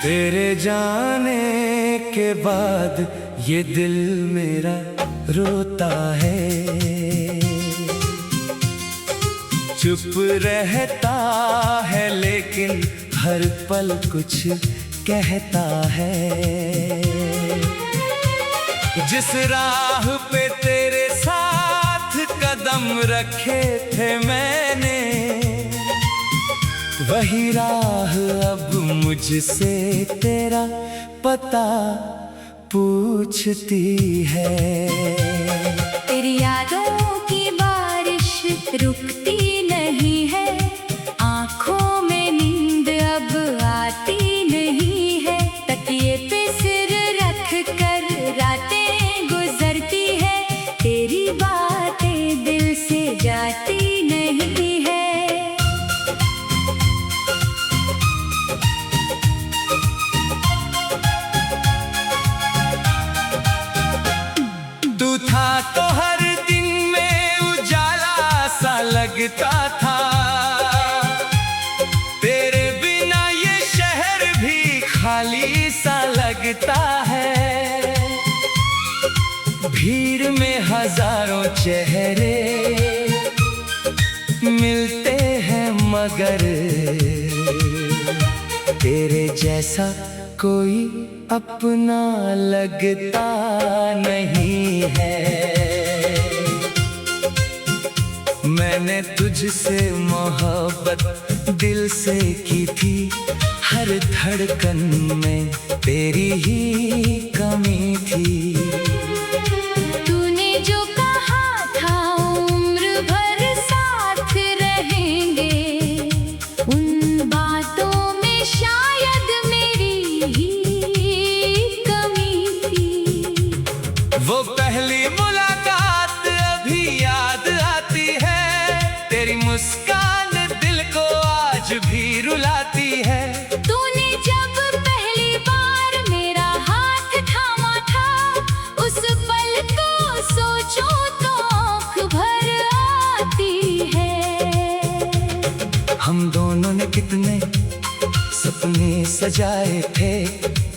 तेरे जाने के बाद ये दिल मेरा रोता है, चुप रहता है लेकिन हर पल कुछ कहता है। जिस राह पे तेरे साथ कदम रखे थे मैंने, वही राह अब मुझसे तेरा पता पूछती है। तेरी यादों की बारिश रुकती नहीं है, आँखों में नींद अब आती नहीं है। तकिए पे सिर रख कर रातें गुजरती है, तेरी बातें दिल से जाती नहीं है। तू था तो हर दिन में उजाला सा लगता था, तेरे बिना ये शहर भी खाली सा लगता है। भीड़ में हजारों चेहरे मिलते हैं मगर तेरे जैसा कोई अपना लगता नहीं है। मैंने तुझसे मोहब्बत दिल से की थी, हर धड़कन में तेरी ही कमी थी। तूने जो कहा था उम्र भर साथ रहेंगे, उन बातों में शायद मेरी ही कमी थी। वो पहली मुलाकात अभी याद आती है, तेरी मुस्कान दिल को आज भी रुलाती है। तूने जब पहली बार मेरा हाथ थामा था, उस पल को सोचो तो आँख भर आती है। हम दोनों ने कितने सपने सजाए थे,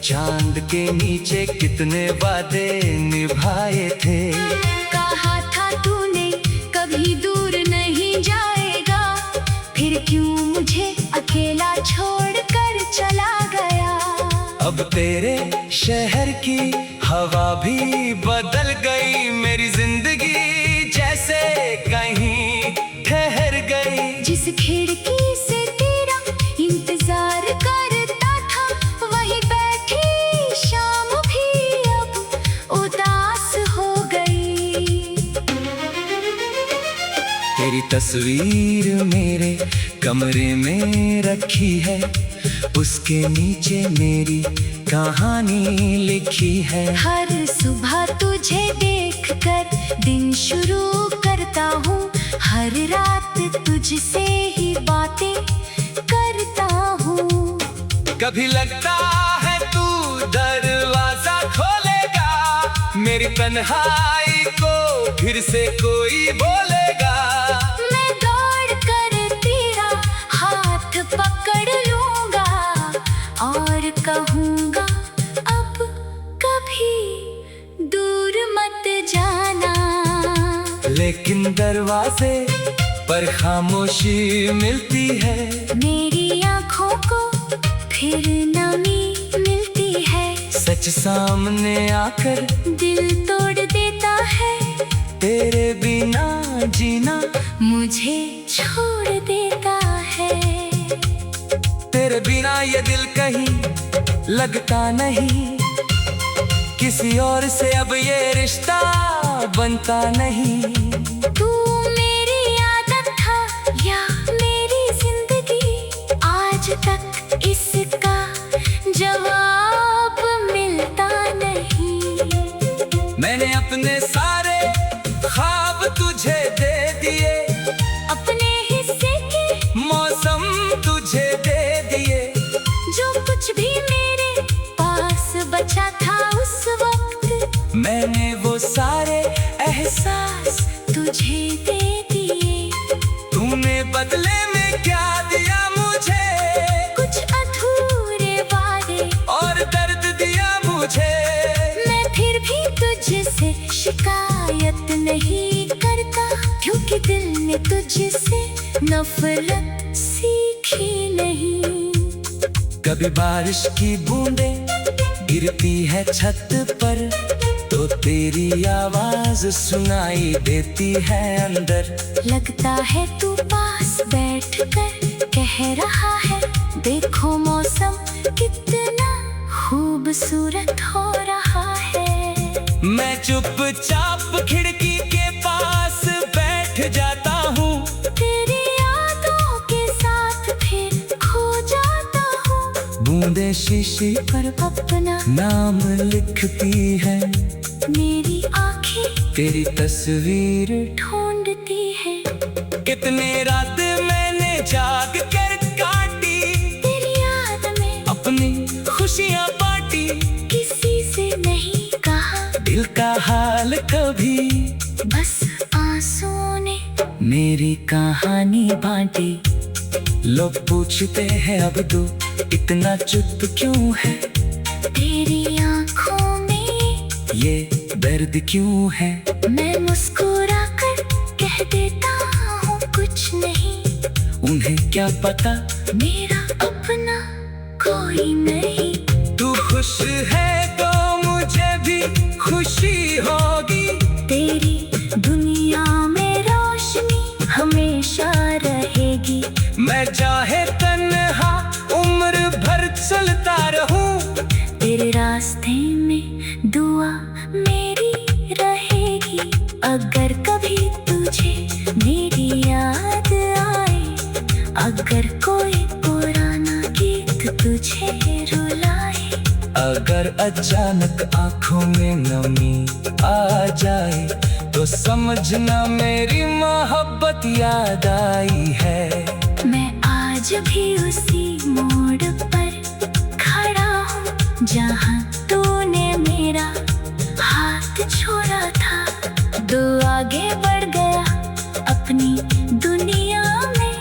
चांद के नीचे कितने वादे निभाए थे। कहा था तूने कभी दूर नहीं जाएगा, फिर क्यों मुझे अकेला छोड़कर चला गया। अब तेरे शहर की हवा भी बदल गई, मेरी जिंदगी जैसे कहीं ठहर गई। जिस खिड़की से तेरा इंतजार करता था, वहीं बैठी शाम भी अब उदास हो गई। तेरी तस्वीर मेरे कमरे में रखी है, उसके नीचे मेरी कहानी लिखी है। हर सुबह तुझे देखकर दिन शुरू करता हूँ, हर रात तुझसे ही बातें करता हूँ। कभी लगता है तू दरवाजा खोलेगा, मेरी तन्हाई को फिर से कोई बोलेगा। मैं दौड़ कर तेरा हाथ पकड़ लूंगा और कहूँगा अब कभी दूर मत जाना। लेकिन दरवाजे पर खामोशी मिलती है, मेरी आँखों को फिर नमी मिलती है। सच सामने आकर दिल तोड़ देता है, तेरे बिना जीना मुझे छोड़ देता है। तेरे बिना ये दिल कहीं लगता नहीं, किसी और से अब ये रिश्ता बनता नहीं। तू मेरी आदत था या मेरी जिंदगी, आज तक इसका जवाब मिलता नहीं। मैंने अपने सारे ख्वाब तुझे दे दिए, अपने हिस्से के मौसम तुझे दे दिए। जो कुछ भी मेरे पास बचा था उस वक्त, मैंने वो सारे एहसास तुझे दे दिए। तूने बदले में क्या दिया मुझे? कुछ अधूरे वादे मैंने तुझसे नफरत सीखी नहीं। कभी बारिश की बूंदें गिरती है छत पर, तो तेरी आवाज सुनाई देती है अंदर। लगता है तू पास बैठकर कह रहा है, देखो मौसम कितना खूबसूरत हो रहा है। मैं चुपचाप खिड़की के पास बैठ जाता हूँ, तेरी यादों के साथ फिर खो जाता हूँ। बूंदे शीशी पर अपना नाम लिखती है, मेरी आंखें तेरी तस्वीर। ढूंढती है। कितने रात मैंने जाग कर काटी, तेरी याद में अपनी खुशियाँ बांटी। किसी से नहीं कहा दिल का हाल कभी, बस आंसुओं ने मेरी कहानी बांटी। लोग पूछते हैं अब तू इतना चुप क्यों है, तेरी आंखों में ये दर्द क्यों है। मैं मुस्कुरा कर कह देता हूँ कुछ नहीं, उन्हें क्या पता मेरा अपना कोई नहीं। तू खुश है तो मुझे भी खुशी होगी, तेरी दुनिया में रोशनी हमेशा रहेगी। मैं चाहे तन्हा उम्र भर चलता रहूं, तेरे रास्ते में दुआ मेरी रहेगी। अगर कभी तुझे मेरी याद आए, अगर कोई पुराना गीत तुझे रुलाए, अगर अचानक आंखों में नमी आ जाए, तो समझना मेरी मोहब्बत याद आई है। मैं आज भी उसी मोड़ पर खड़ा हूँ, जहाँ तूने मेरा हाथ छोड़ा था। तू आगे बढ़ गया अपनी दुनिया में,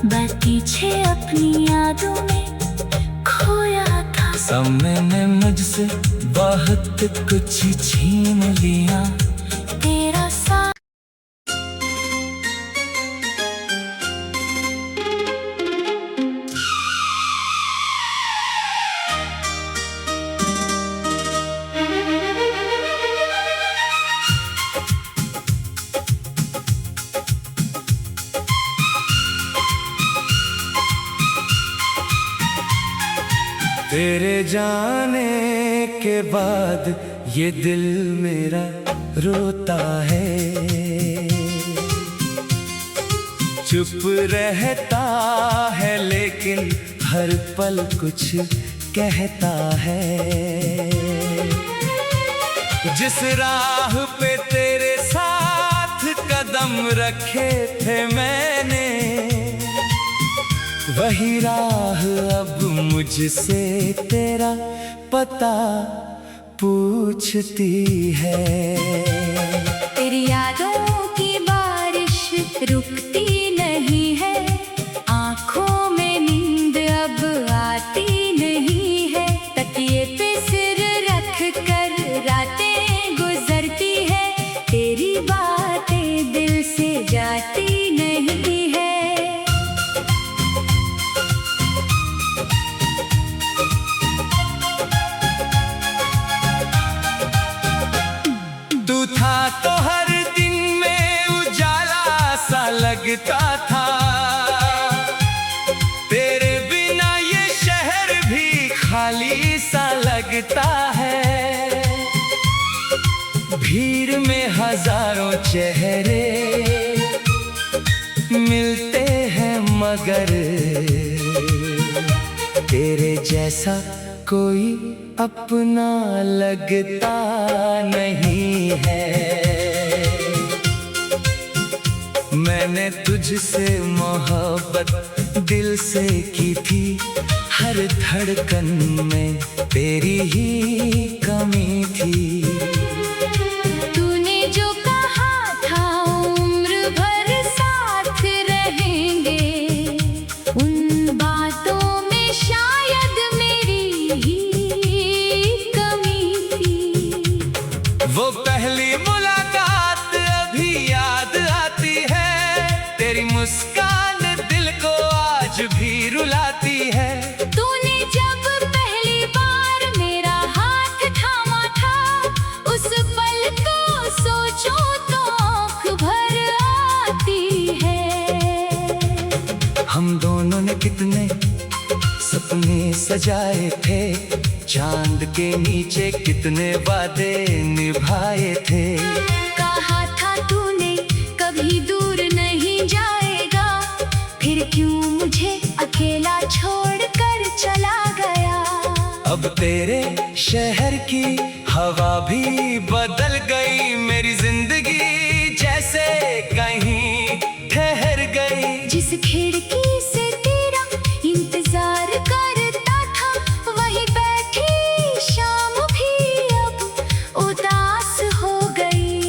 मैं पीछे अपनी यादों में खोया था। समय ने मुझसे बहुत कुछ छीन लिया, तेरा साथ तेरे जाने के बाद ये दिल मेरा रोता है, चुप रहता है लेकिन हर पल कुछ कहता है। जिस राह पे तेरे साथ कदम रखे थे मैंने, वही राह अब मुझसे तेरा पता पूछती है। तेरी यादों की बारिश रुकती नहीं है, आँखों में नींद अब आती नहीं है। तकिए पे सिर रख कर रातें गुजरती है, तेरी बातें दिल से जाती नहीं है। तू था तो हर दिन में उजाला सा लगता था, तेरे बिना ये शहर भी खाली सा लगता है। भीड़ में हजारों चेहरे मिलते हैं मगर तेरे जैसा कोई अपना लगता नहीं है। मैंने तुझसे मोहब्बत दिल से की थी, हर धड़कन में तेरी ही कमी थी। तूने जो कहा था उम्र भर साथ रहेंगे, उन बातों में शायद मेरी ही कमी थी। वो पहली मुलाकात अभी याद आती है, तेरी मुस्कान दिल को आज भी रुलाती है। तूने जब पहली बार मेरा हाथ थामा था, उस पल को सोचो तो आँख भर आती है। हम दोनों ने कितने सपने सजाए थे, चांद के नीचे कितने वादे निभाए थे। कहा था तूने कभी दूर नहीं जाएगा, फिर क्यों मुझे अकेला छोड़कर चला गया। अब तेरे शहर की हवा भी बदल गई, मेरी जिंदगी जैसे कहीं ठहर गई। जिस खिड़की से तेरा इंतजार करता था, वहीं बैठी शाम भी अब उदास हो गई।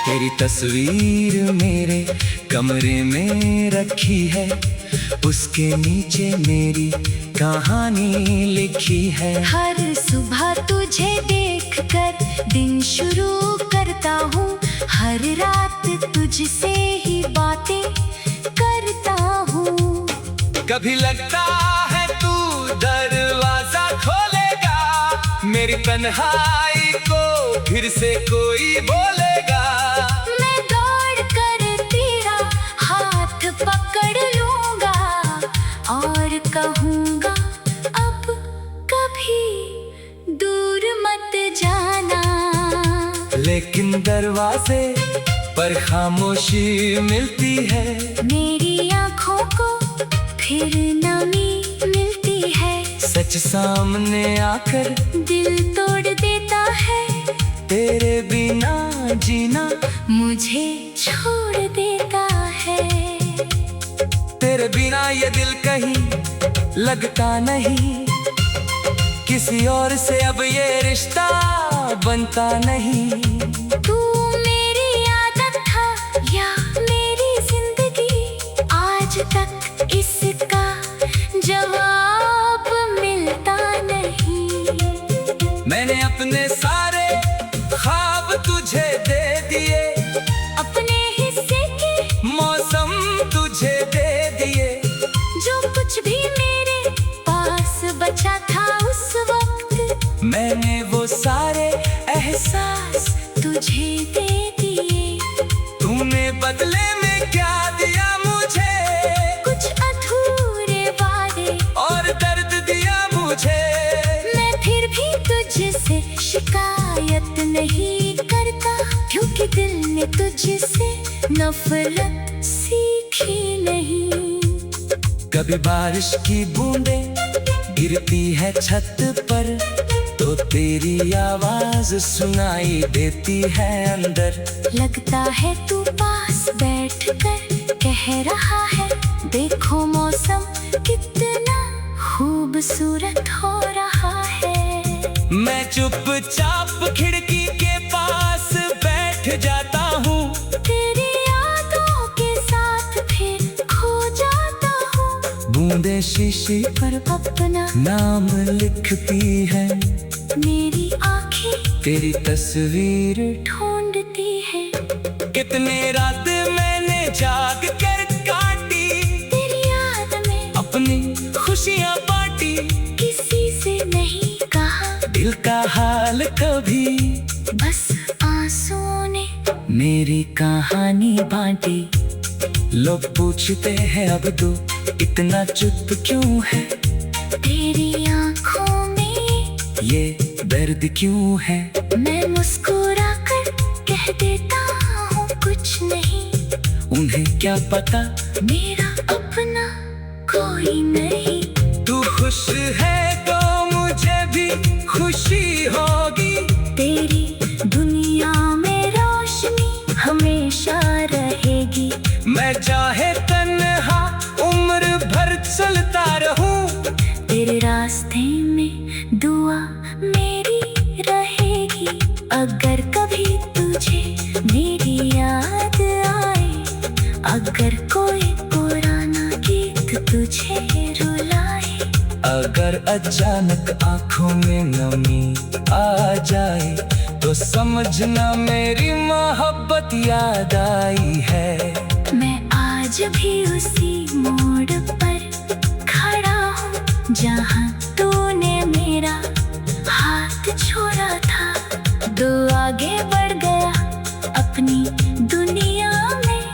तेरी तस्वीर मेरे कमरे में रखी है, उसके नीचे मेरी कहानी लिखी है। हर सुबह तुझे देखकर दिन शुरू करता हूँ, हर रात तुझसे ही बातें करता हूँ। कभी लगता है तू दरवाजा खोलेगा, मेरी तन्हाई को फिर से कोई बोलेगा। मैं दौड़ कर तेरा हाथ पकड़ लूंगा और कहूँगा अब कभी दूर मत जाना। लेकिन दरवाजे पर खामोशी मिलती है, मेरी आँखों को फिर नमी मिलती है। सच सामने आकर दिल तोड़ देता है, तेरे बिना जीना मुझे छोड़ देता है। तेरे बिना ये दिल कहीं लगता नहीं, किसी और से अब ये रिश्ता बनता नहीं। तू मेरी आदत था या मेरी जिंदगी, आज तक इसका जवाब मिलता नहीं। मैंने अपने सारे ख्वाब तुझे दे दिए, अपने हिस्से के मौसम तुझे दे दिए। जो कुछ भी मेरे पास बचा था उस वक्त, मैंने वो सारे एहसास तुझे दे दिए। तूने बदले में क्या दिया मुझे, कुछ अधूरे वादे और दर्द दिया मुझे। मैं फिर भी तुझसे शिकायत नहीं करता, क्योंकि दिल ने तुझसे नफरत सीखी नहीं। कभी बारिश की बूंदें गिरती है छत पर, तो तेरी आवाज सुनाई देती है अंदर। लगता है तू पास बैठकर कह रहा है, देखो मौसम कितना खूबसूरत हो रहा है। मैं चुपचाप खिड़की के पास बैठ जाता हूँ, तेरी यादों के साथ फिर खो जाता हूँ। बूंदे शीशे पर अपना नाम लिखती है, मेरी आंखें तेरी तस्वीर। ढूंढती है। कितने रात मैंने जाग कर काटी, तेरी याद में अपनी खुशियाँ बांटी। किसी से नहीं कहा दिल का हाल कभी, बस आंसुओं ने मेरी कहानी बांटी। लोग पूछते हैं अब तू इतना चुप क्यों है, तेरी आंखों में ये दर्द क्यों है। मैं मुस्कुरा कर कह देता हूँ कुछ नहीं, उन्हें क्या पता मेरा अपना कोई नहीं। तू खुश है तो मुझे भी खुशी होगी, तेरी दुनिया में रोशनी हमेशा रहेगी। मैं चाहे तन्हा उम्र भर चलता रहूं, तेरे रास्ते में दुआ मेरी रहेगी। अगर कभी तुझे मेरी याद आए, अगर कोई पुराना गीत तुझे रुलाए, अगर अचानक आंखों में नमी आ जाए, तो समझना मेरी मोहब्बत याद आई है। मैं आज भी उसी मोड़ पर खड़ा हूँ जहाँ तूने मेरा हाथ छोड़ा था। दो आगे बढ़ गया अपनी दुनिया में,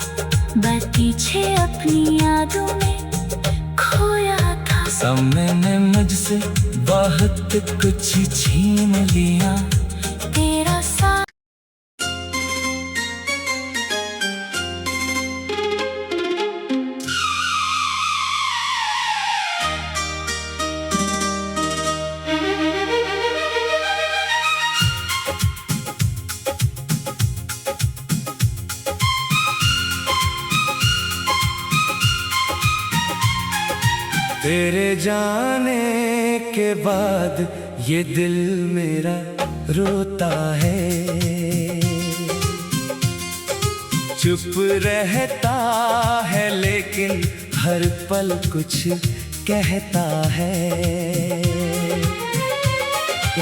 बस पीछे अपनी यादों में खोया था। समय ने मुझसे बहुत कुछ छीन लिया, तेरा साथ तेरे जाने के बाद ये दिल मेरा रोता है, चुप रहता है लेकिन हर पल कुछ कहता है।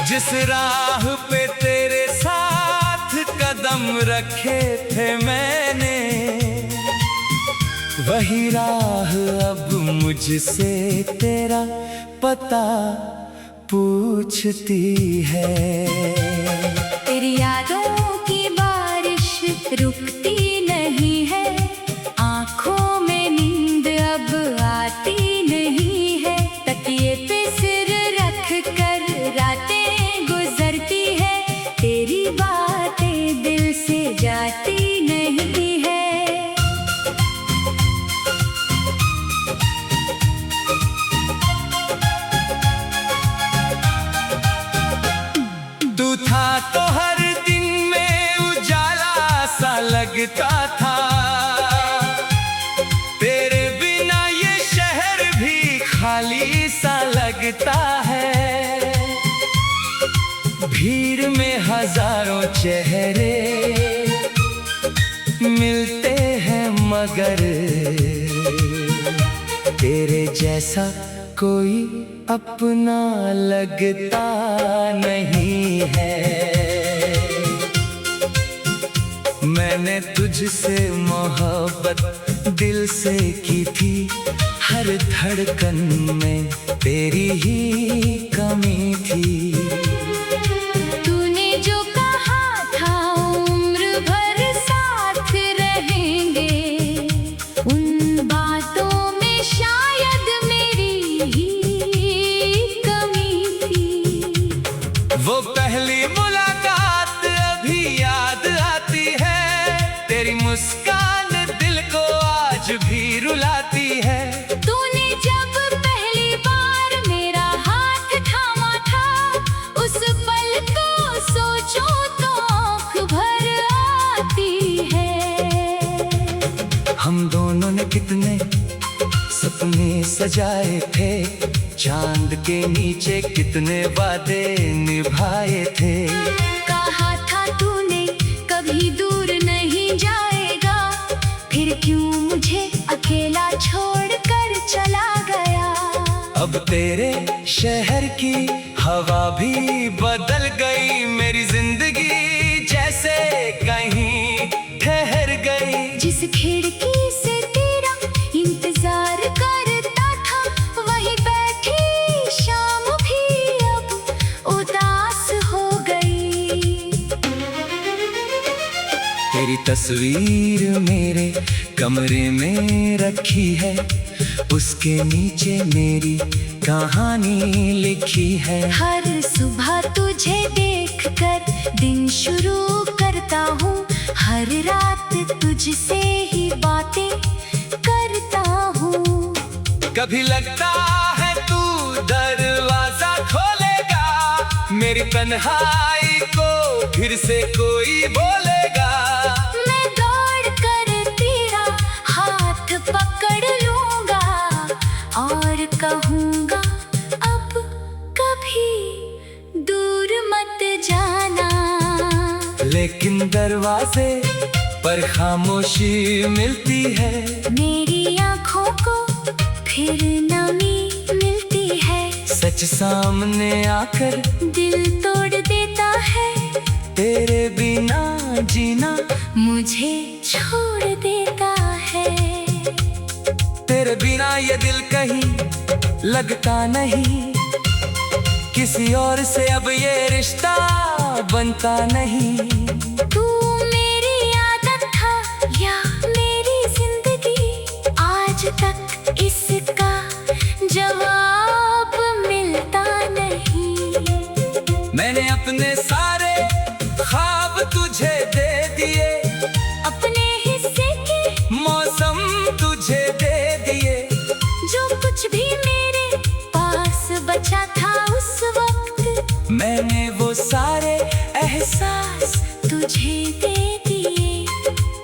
जिस राह पे तेरे साथ कदम रखे थे मैंने, वही राह अब मुझसे तेरा पता पूछती है। तेरी यादों की बारिश रुकती नहीं है, आंखों में नींद अब आती नहीं है। तकिए पे सिर रख कर रातें गुजरती है, तेरी बातें दिल से जाती नहीं है। तू था तो हर दिन में उजाला सा लगता था, तेरे बिना ये शहर भी खाली सा लगता है। भीड़ में हजारों चेहरे मिलते हैं मगर तेरे जैसा कोई अपना लगता नहीं है। मैंने तुझसे मोहब्बत दिल से की थी, हर धड़कन में तेरी ही कमी थी। तूने जो कहा था उम्र भर साथ रहेंगे, उन बातों में शायद मेरी ही कमी थी। वो पहली मुलाकात अभी याद आती है, तेरी मुस्कान दिल को आज भी रुलाती है। तूने जब पहली बार मेरा हाथ थामा था, उस पल को सोचो तो आँख भर आती है। हम दोनों ने कितने सपने सजाए थे, चांद के नीचे कितने वादे निभाए थे। कहा था तूने कभी दूर नहीं जाएगा, फिर क्यों मुझे अकेला छोड़कर चला गया। अब तेरे शहर की हवा भी बदल गई, मेरी जिंदगी जैसे कहीं ठहर गई। जिस खिड़की से तेरा इंतजार करता था, वहीं बैठी शाम भी अब उदास हो गई। तेरी तस्वीर मेरे कमरे में रखी है, उसके नीचे मेरी कहानी लिखी है। हर सुबह तुझे देखकर दिन शुरू करता हूँ, हर रात तुझसे ही बातें करता हूँ। कभी लगता है तू दरवाजा खोलेगा, मेरी तन्हाई को फिर से कोई बोलेगा। मैं दौड़ कर तेरा हाथ पकड़ लूंगा और कहूँगा अब कभी दूर मत जाना। लेकिन दरवाजे पर खामोशी मिलती है, मेरी आँखों को फिर नमी मिलती है। सच सामने आकर दिल तोड़ देता है, तेरे बिना जीना मुझे छोड़ देता है। तेरे बिना ये दिल कहीं लगता नहीं, किसी और से अब ये रिश्ता बनता नहीं। तू मेरी आदत था या मेरी जिंदगी, आज तक इसका जवाब मिलता नहीं। मैंने अपने सारे ख्वाब तुझे दे दिए, अपने हिस्से के मौसम तुझे दे दिए। जो कुछ भी मेरे पास बचा था उस वक्त, मैंने वो सारे एहसास तुझे दे दिए।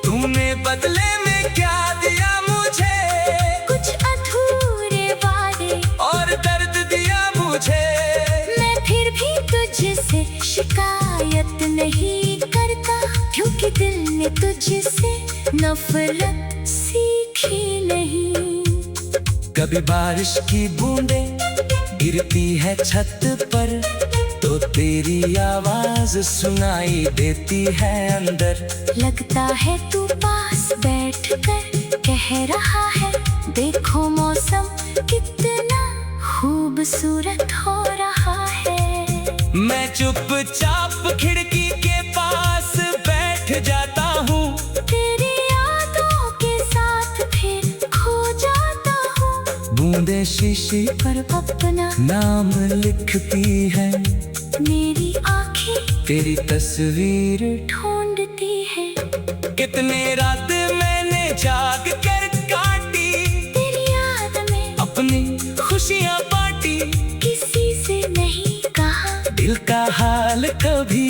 तूने बदले में क्या दिया मुझे, कुछ अधूरे वादे और दर्द दिया मुझे। मैं फिर भी तुझसे शिकायत नहीं करता, क्योंकि दिल ने तुझसे नफरत सीखी नहीं। कभी बारिश की बूंदें गिरती है छत पर, तो तेरी आवाज सुनाई देती है अंदर। लगता है तू पास बैठकर कह रहा है, देखो मौसम कितना खूबसूरत हो रहा है। मैं चुपचाप खिड़की के पास बैठ जाता हूँ, तेरी यादों के साथ फिर खो जाता हूँ। बूंदे शीशी पर अपना नाम लिखती है, मेरी आंखें तेरी तस्वीर। ढूंढती है। कितने रात मैंने जाग कर काटी, तेरी याद में अपनी खुशियाँ बांटी। किसी से नहीं कहा दिल का हाल कभी,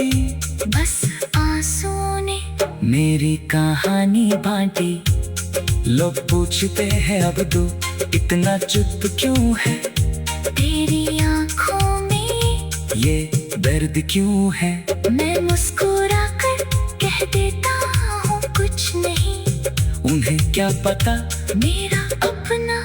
बस आंसुओं ने मेरी कहानी बांटी। लोग पूछते हैं अब तू इतना चुप क्यों है, तेरी आंखों में ये दर्द क्यों है। मैं मुस्कुरा कर कह देता हूँ कुछ नहीं, उन्हें क्या पता मेरा अपना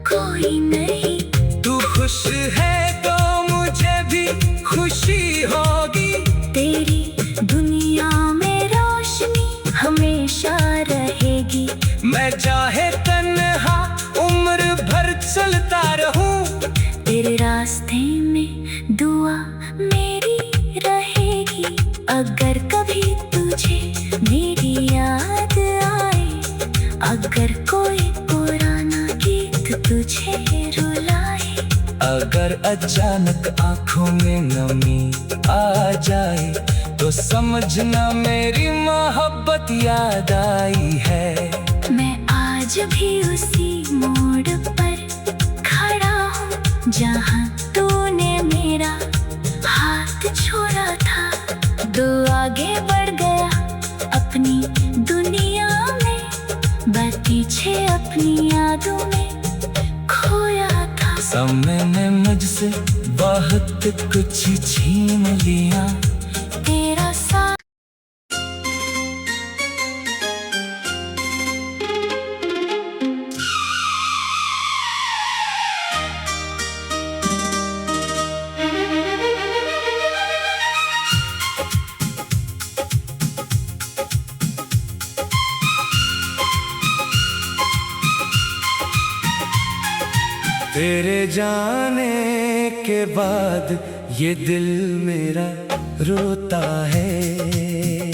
कोई नहीं। तू खुश है तो मुझे भी खुशी होगी, तेरी दुनिया में रोशनी हमेशा रहेगी। मैं चाहे तन्हा उम्र भर चलता रहूं, तेरे रास्ते में दुआ मेरी रहेगी। अगर कभी तुझे मेरी याद आए, अगर कोई पुराना गीत तुझे रुलाए, अगर अचानक आंखों में नमी आ जाए, तो समझना मेरी मोहब्बत याद आई है। मैं आज भी उसी मोड़ पर खड़ा हूँ, जहाँ तूने मेरा हाथ छोड़ा था। तू आगे बढ़ गया अपनी दुनिया में, मैं पीछे अपनी यादों में खोया था। समय ने मुझसे बहुत कुछ छीन लिया, तेरा साथ तेरे जाने के बाद ये दिल मेरा रोता है।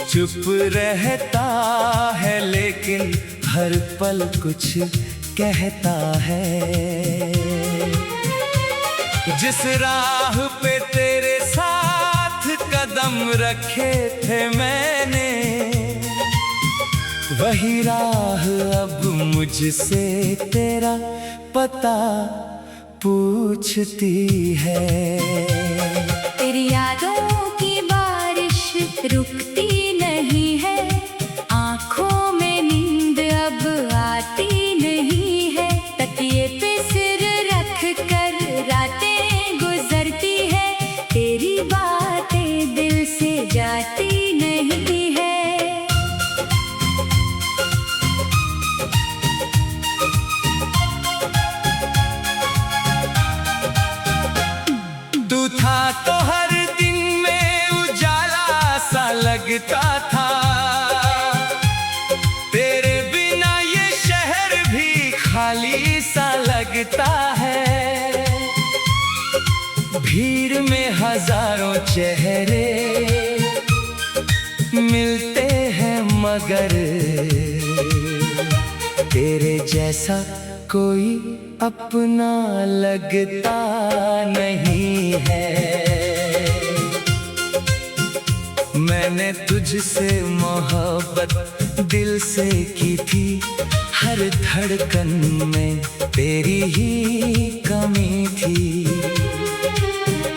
चुप रहता है लेकिन हर पल कुछ कहता है। जिस राह पे तेरे साथ कदम रखे थे मैंने, वही राह अब मुझसे तेरा पता पूछती है। तेरी यादों की बारिश रुकती नहीं है, आँखों में नींद अब आती नहीं है। तकिए पे सिर रख कर रातें गुजरती है, तेरी बातें दिल से जाती नहीं है। तू था तो हर दिन लगता था। तेरे बिना ये शहर भी खाली सा लगता है। भीड़ में हजारों चेहरे मिलते हैं मगर तेरे जैसा कोई अपना लगता नहीं है। मैंने तुझसे मोहब्बत दिल से की थी, हर धड़कन में तेरी ही कमी थी।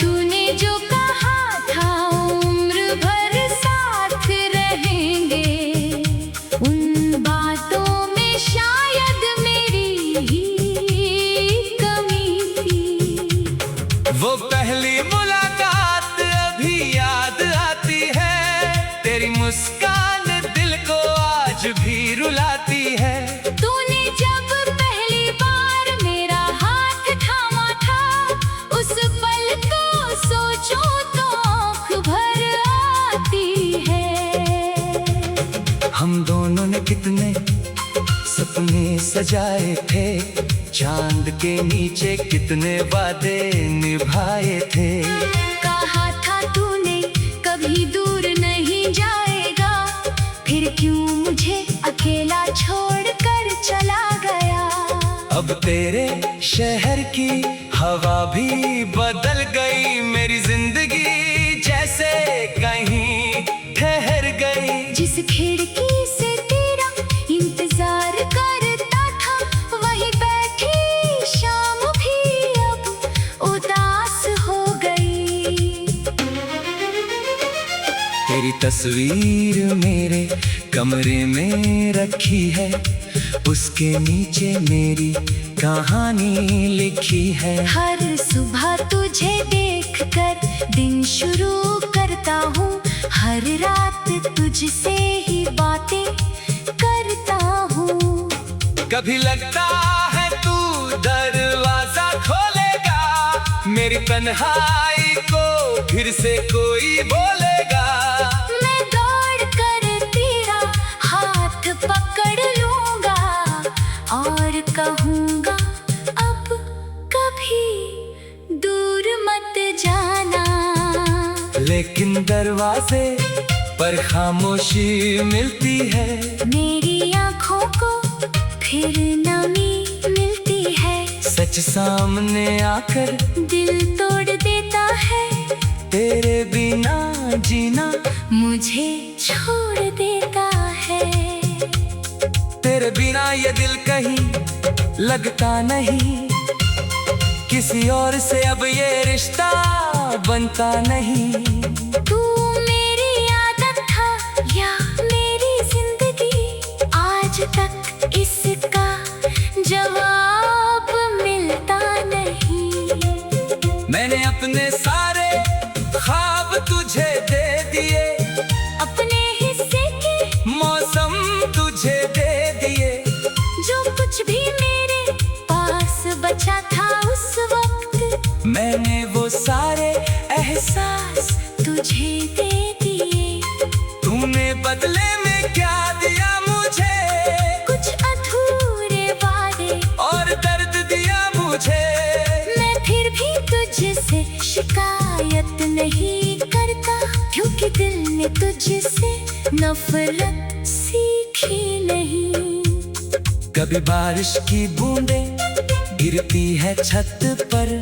तूने जो कहा था उम्र भर साथ रहेंगे, उन बातों में शायद मेरी ही कमी थी। वो पहली मुलाकात अभी याद आती है, तेरी मुस्कान दिल को आज भी रुलाती है। तूने जब पहली बार मेरा हाथ थामा था, उस पल को सोचो तो आँख भर आती है। हम दोनों ने कितने सपने सजाए थे, चांद के नीचे कितने वादे निभाए थे। कहा था तूने कभी दूर नहीं जाएगा, फिर क्यों मुझे अकेला छोड़कर चला गया। अब तेरे शहर की हवा भी बदल गई, मेरी जिंदगी जैसे कहीं ठहर गई। जिस खिड़की से तेरा इंतजार करता था, वहीं बैठी शाम भी अब उदास हो गई। तेरी तस्वीर मेरे कमरे में रखी है, उसके नीचे मेरी कहानी लिखी है। हर सुबह तुझे देखकर दिन शुरू करता हूँ, हर रात तुझसे ही बातें करता हूँ। कभी लगता है तू दरवाजा खोलेगा, मेरी तन्हाई को फिर से कोई बोलेगा। मैं दौड़ कर तेरा हाथ पकड़ लूंगा और कहूँगा अब कभी दूर मत जाना। लेकिन दरवाजे पर खामोशी मिलती है, मेरी आँखों को फिर नमी मिलती है। सच सामने आकर दिल तोड़ देता है, तेरे बिना जीना मुझे छोड़ देता है। तेरे बिना ये दिल कहीं लगता नहीं, किसी और से अब ये रिश्ता बनता नहीं। तू मेरी आदत था या मेरी जिंदगी, आज तक इसका जवाब मिलता नहीं। मैंने अपने सारे ख्वाब तुझे दे दिए, अपने हिस्से के मौसम तुझे दे दिए। जो कुछ भी मेरे पास बचा था उस वक्त, मैंने वो सारे एहसास तुझे दे दिए। तूने बदले में क्या दिया मुझे, कुछ अधूरे वादे और दर्द दिया मुझे। मैं फिर भी तुझसे शिकायत नहीं करता, क्योंकि दिल ने तुझसे नफरत सीखी नहीं। कभी बारिश की बूंदें गिरती है छत पर,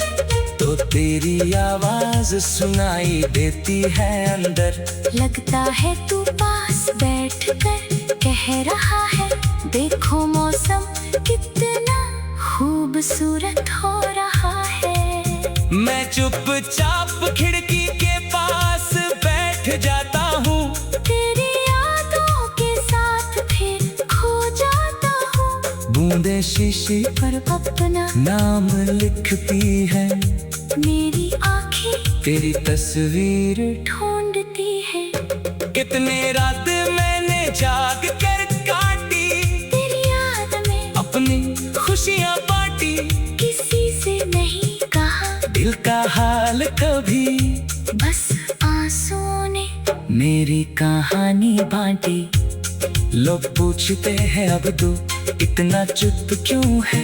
तो तेरी आवाज सुनाई देती है अंदर। लगता है तू पास बैठकर कह रहा है, देखो मौसम कितना खूबसूरत हो रहा है। मैं चुपचाप खिड़की के पास बैठ जाता हूँ, तेरी यादों के साथ फिर खो जाता हूँ। बूंदे शीशे पर अपना नाम लिखती है, मेरी आँखें तेरी तस्वीर ढूंढती है। कितने रात मैंने जाग कर काटी, तेरी याद में अपनी खुशियाँ बांटी। किसी से नहीं कहा दिल का हाल कभी, बस आंसुओं ने मेरी कहानी बांटी। लोग पूछते हैं अब तू इतना चुप क्यों है,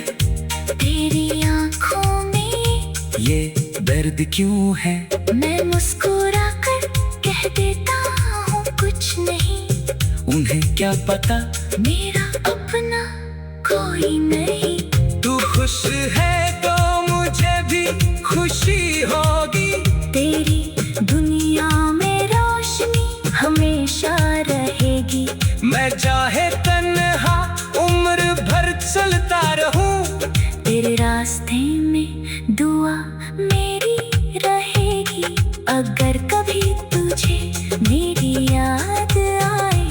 तेरी आंखों में ये दर्द क्यों है। मैं मुस्कुरा कर कह देता हूँ कुछ नहीं, उन्हें क्या पता मेरा अपना कोई नहीं। तू खुश है तो मुझे भी खुशी होगी, तेरी दुनिया में रोशनी हमेशा रहेगी। मैं चाहे तन्हा उम्र भर चलता रहूं, तेरे रास्ते में दुआ मेरी रहेगी। अगर कभी तुझे मेरी याद आए,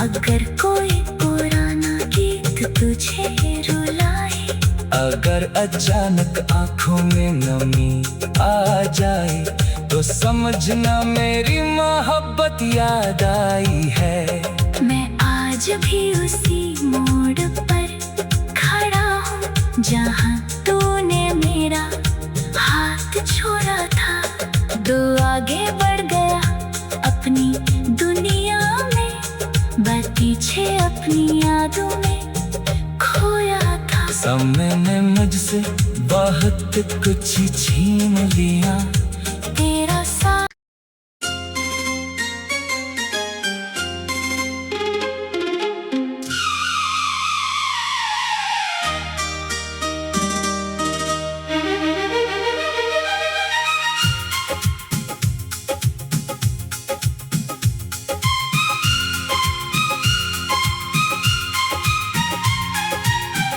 अगर कोई पुराना गीत तुझे रुलाए, अगर अचानक आंखों में नमी आ जाए, तो समझना मेरी मोहब्बत याद आई है। मैं आज भी उसी मोड़ पर खड़ा हूँ जहाँ तूने मेरा हाथ छोड़ा था। तू आगे बढ़ गया अपनी दुनिया में, मैं पीछे अपनी यादों में खोया था। समय ने मुझसे बहुत कुछ छीन लिया, तेरा साथ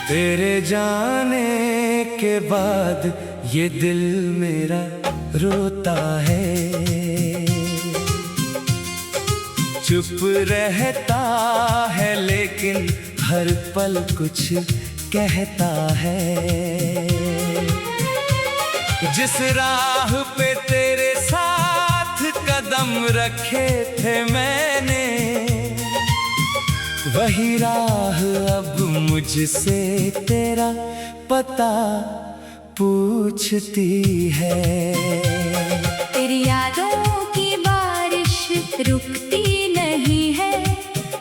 तेरे जाने के बाद ये दिल मेरा रोता है, चुप रहता है लेकिन हर पल कुछ कहता है। जिस राह पे तेरे साथ कदम रखे थे मैंने, वही राह अब मुझसे तेरा पता पूछती है। तेरी यादों की बारिश रुकती नहीं है,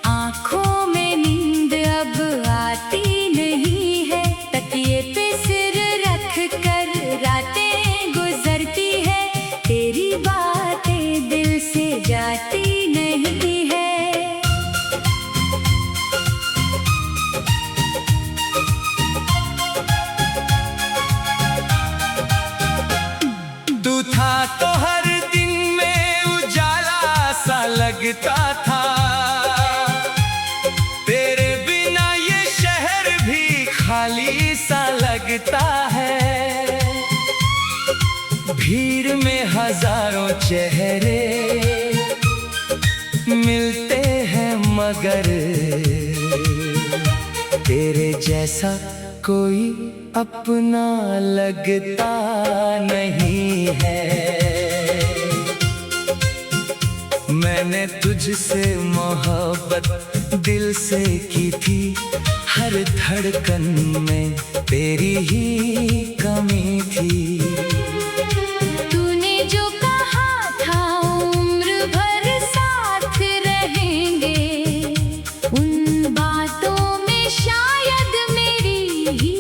आंखों में नींद अब आती नहीं है। तकिए पे सिर रख कर रातें गुजरती है, तेरी बातें दिल से जाती नहीं है। तू था तो हर दिन में उजाला सा लगता था, तेरे बिना ये शहर भी खाली सा लगता है। भीड़ में हजारों चेहरे मिलते हैं मगर तेरे जैसा कोई अपना लगता नहीं है। मैंने तुझसे मोहब्बत दिल से की थी, हर धड़कन में तेरी ही कमी थी। तूने जो कहा था उम्र भर साथ रहेंगे, उन बातों में शायद मेरी ही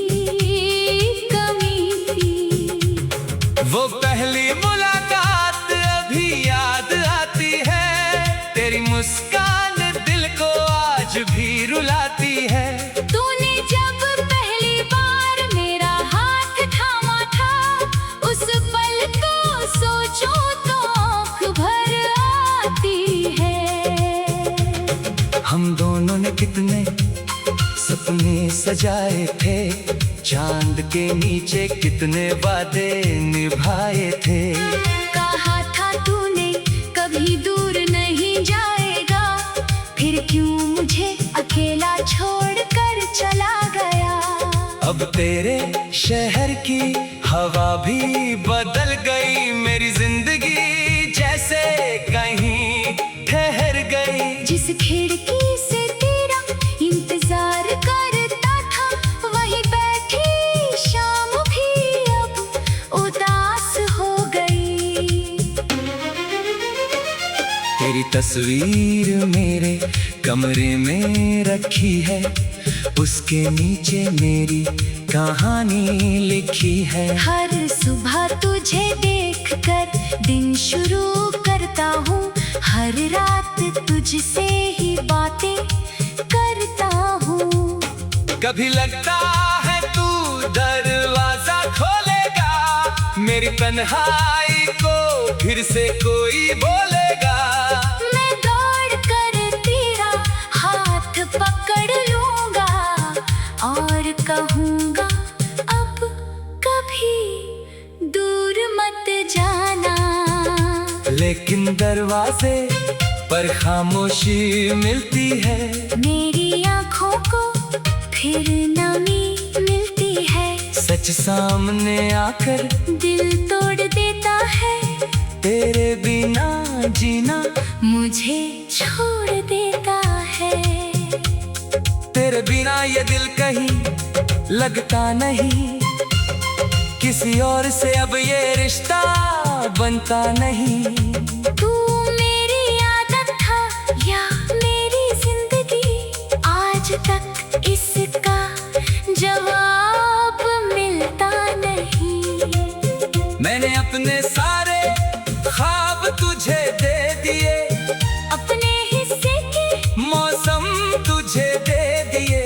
कमी थी। वो पहली मुलाकात अभी याद आती है, तेरी मुस्कान दिल को आज भी रुलाती है। तूने जब पहली बार मेरा हाथ थामा था, उस पल को सोचो तो आँख भर आती है। हम दोनों ने कितने सपने सजाए थे, चांद के नीचे कितने वादे निभाए थे। कहा था तूने कभी दूर नहीं जाएगा, फिर क्यों मुझे अकेला छोड़कर चला गया। अब तेरे शहर की हवा भी बदल गई, मेरी जिंदगी जैसे कहीं ठहर गई। जिस खिड़की से तेरा इंतजार करता था, वहीं बैठी शाम भी अब उदास हो गई। तेरी तस्वीर मेरे कमरे में रखी है, उसके नीचे मेरी कहानी लिखी है। हर सुबह तुझे देखकर दिन शुरू करता हूँ, हर रात तुझसे ही बातें करता हूँ। कभी लगता है तू दरवाजा खोलेगा, मेरी तन्हाई को फिर से कोई बोलेगा। मैं दौड़ कर तेरा हाथ पकड़ लूंगा और कहूँगा अब कभी दूर मत जाना। लेकिन दरवाजे पर खामोशी मिलती है, मेरी आँखों को फिर नमी मिलती है। सच सामने आकर दिल तोड़ देता है, तेरे बिना जीना मुझे छोड़ देता है। तेरे बिना ये दिल कहीं लगता नहीं, किसी और से अब ये रिश्ता बनता नहीं। तू मेरी आदत था या मेरी जिंदगी, आज तक इसका जवाब मिलता नहीं। मैंने अपने सारे ख्वाब तुझे दे दिए, अपने हिस्से के मौसम तुझे दे दिए।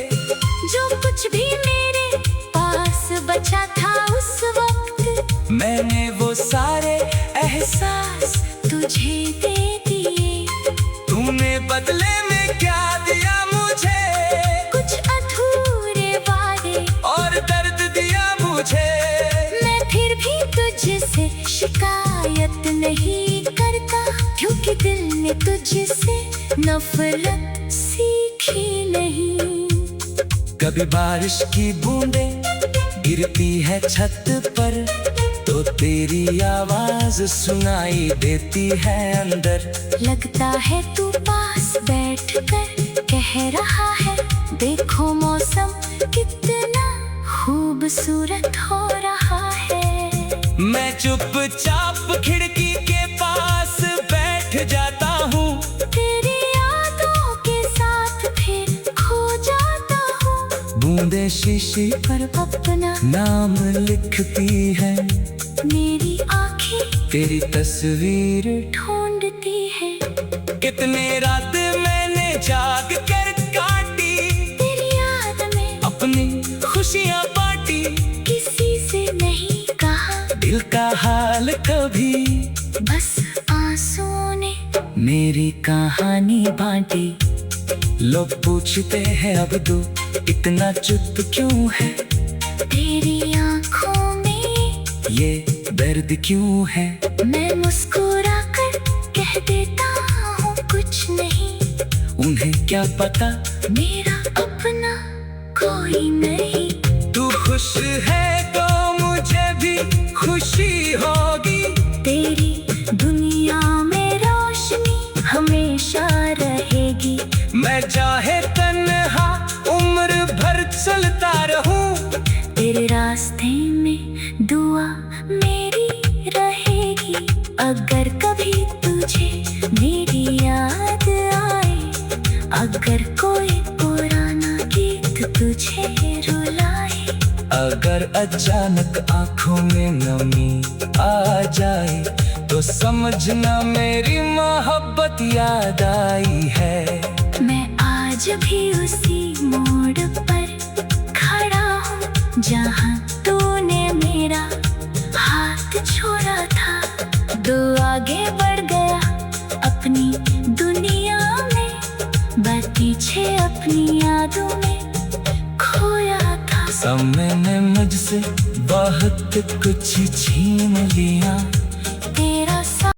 जो कुछ भी मेरे पास बचा था उस वक्त, मैंने वो सारे एहसास तुझे दे दिए। तूने बदले में क्या दिया मुझे, कुछ अधूरे वादे और दर्द दिया मुझे। मैं फिर भी तुझसे शिकायत नहीं करता, क्योंकि दिल ने तुझसे नफरत सीखी नहीं। कभी बारिश की बूंदें गिरती है छत पर, तो तेरी आवाज सुनाई देती है अंदर। लगता है तू पास बैठकर कह रहा है, देखो मौसम कितना खूबसूरत हो रहा है। मैं चुपचाप खिड़की के पास बैठ जाता हूँ, तेरी यादों के साथ फिर खो जाता हूँ। बूंदे शीशी पर अपना नाम लिखती है, मेरी आँखें तेरी तस्वीर। ढूंढती है। कितने रात मैंने जाग कर काटी, तेरी याद में अपनी खुशियाँ बांटी। किसी से नहीं कहा दिल का हाल कभी, बस आंसुओं ने मेरी कहानी बांटी। लोग पूछते हैं अब तू इतना चुप क्यों है, तेरी आँखों में ये दर्द क्यों है। मैं मुस्कुरा कर कह देता हूँ कुछ नहीं, उन्हें क्या पता मेरा अपना कोई नहीं। तू खुश है तो मुझे भी खुशी होगी, तेरी दुनिया में रोशनी हमेशा रहेगी। मैं चाहे तन्हा उम्र भर चलता रहूं, तेरे रास्ते में दुआ मेरी रहेगी। अगर कभी तुझे मेरी याद आए, अगर कोई पुराना गीत तुझे रुलाए, अगर अचानक आंखों में नमी आ जाए, तो समझना मेरी मोहब्बत याद आई है। मैं आज भी उसी मोड़ पर खड़ा हूँ, जहाँ तूने मेरा हाथ छोड़ा था। तू आगे बढ़ गया अपनी दुनिया में, मैं पीछे अपनी यादों में खोया था। समय ने मुझसे बहुत कुछ छीन लिया,